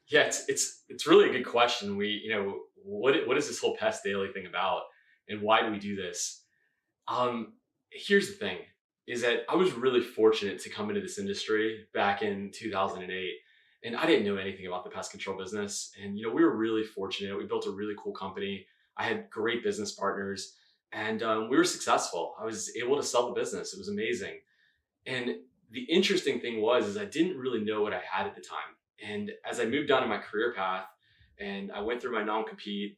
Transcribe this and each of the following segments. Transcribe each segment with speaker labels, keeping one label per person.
Speaker 1: Yeah, it's really a good question. What is this whole Pest Daily thing about, and why do we do this? Here's the thing: is that I was really fortunate to come into this industry back in 2008, and I didn't know anything about the pest control business. And we were really fortunate. We built a really cool company. I had great business partners, and we were successful. I was able to sell the business. It was amazing. And the interesting thing is I didn't really know what I had at the time. And as I moved down in my career path and I went through my non-compete,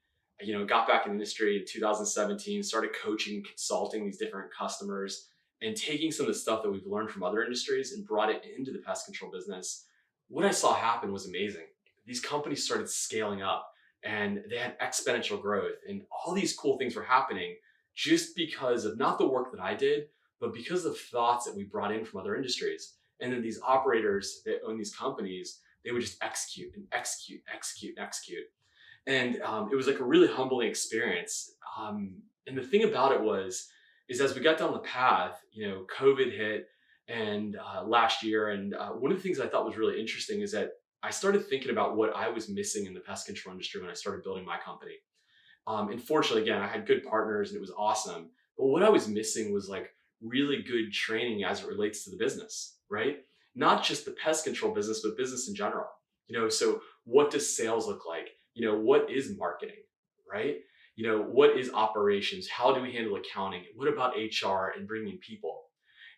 Speaker 1: got back in the industry in 2017, started coaching, consulting these different customers and taking some of the stuff that we've learned from other industries and brought it into the pest control business. What I saw happen was amazing. These companies started scaling up and they had exponential growth and all these cool things were happening just because of not the work that I did, but because of thoughts that we brought in from other industries. And then these operators that own these companies, they would just execute and execute, execute, execute. And it was like a really humbling experience. And the thing about it is as we got down the path, COVID hit and last year. And one of the things I thought was really interesting is that I started thinking about what I was missing in the pest control industry when I started building my company. And fortunately, again, I had good partners and it was awesome. But what I was missing was like really good training as it relates to the business, right? Not just the pest control business, but business in general. So what does sales look like? What is marketing, right? What is operations? How do we handle accounting? What about HR and bringing people?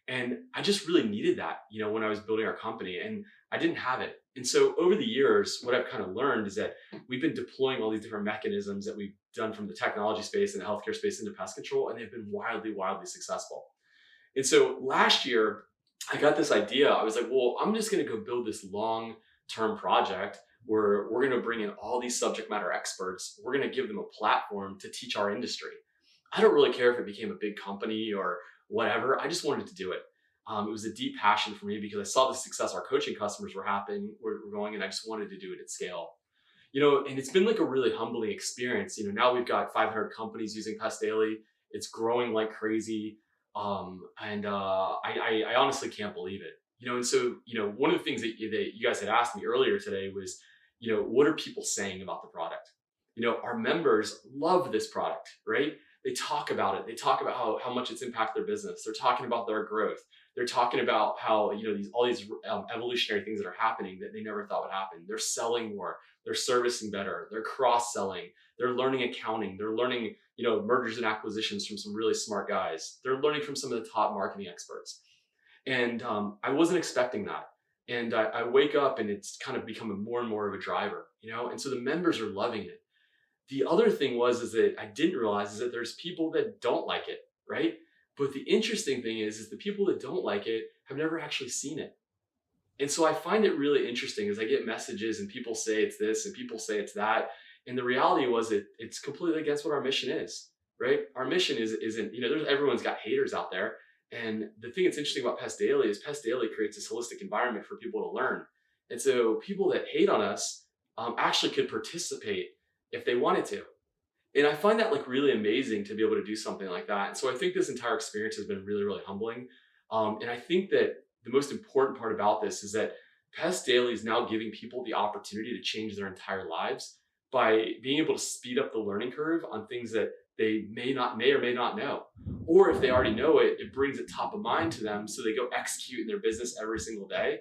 Speaker 1: And I just really needed that, when I was building our company and I didn't have it. And so over the years, what I've kind of learned is that we've been deploying all these different mechanisms that we've done from the technology space and the healthcare space into pest control, and they've been wildly, wildly successful. And so last year, I got this idea. I was like, well, I'm just going to go build this long-term project where we're going to bring in all these subject matter experts. We're going to give them a platform to teach our industry. I don't really care if it became a big company or whatever. I just wanted to do it. It was a deep passion for me because I saw the success our coaching customers were going, and I just wanted to do it at scale. And it's been like a really humbling experience. Now we've got 500 companies using Pest Daily. It's growing like crazy. And I honestly can't believe it. And so, one of the things that you guys had asked me earlier today was, what are people saying about the product? Our members love this product, right? They talk about it. They talk about how much it's impacted their business. They're talking about their growth. They're talking about how, all these evolutionary things that are happening that they never thought would happen. They're selling more. They're servicing better. They're cross-selling. They're learning accounting. They're learning, mergers and acquisitions from some really smart guys. They're learning from some of the top marketing experts. And I wasn't expecting that. And I wake up and it's kind of becoming more and more of a driver, and so the members are loving it. The other thing is that I didn't realize is that there's people that don't like it, right? But the interesting thing is the people that don't like it have never actually seen it. And so I find it really interesting as I get messages and people say it's this and people say it's that. And the reality it's completely against what our mission is, right? Our mission isn't, everyone's got haters out there. And the thing that's interesting about Pest Daily is Pest Daily creates this holistic environment for people to learn. And so people that hate on us actually could participate if they wanted to. And I find that like really amazing to be able to do something like that. And so I think this entire experience has been really, really humbling. And I think that the most important part about this is that Pest Daily is now giving people the opportunity to change their entire lives by being able to speed up the learning curve on things that they may or may not know. Or if they already know it, it brings it top of mind to them so they go execute in their business every single day.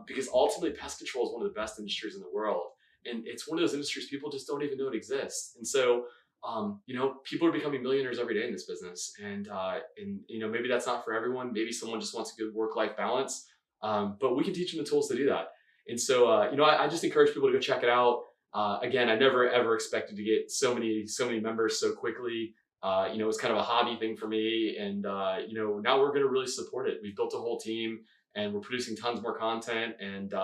Speaker 1: Because ultimately, pest control is one of the best industries in the world. And it's one of those industries people just don't even know it exists. And so, people are becoming millionaires every day in this business. And maybe that's not for everyone. Maybe someone just wants a good work-life balance. But we can teach them the tools to do that. And so, I just encourage people to go check it out. Again, I never ever expected to get so many members so quickly. It was kind of a hobby thing for me. And, now we're going to really support it. We've built a whole team. And we're producing tons more content, and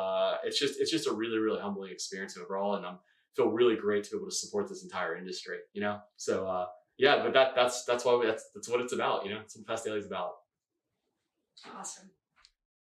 Speaker 1: it's just a really, really humbling experience overall. And I feel really great to be able to support this entire industry. So yeah, but that's what it's about. That's what Pest Daily is about.
Speaker 2: Awesome.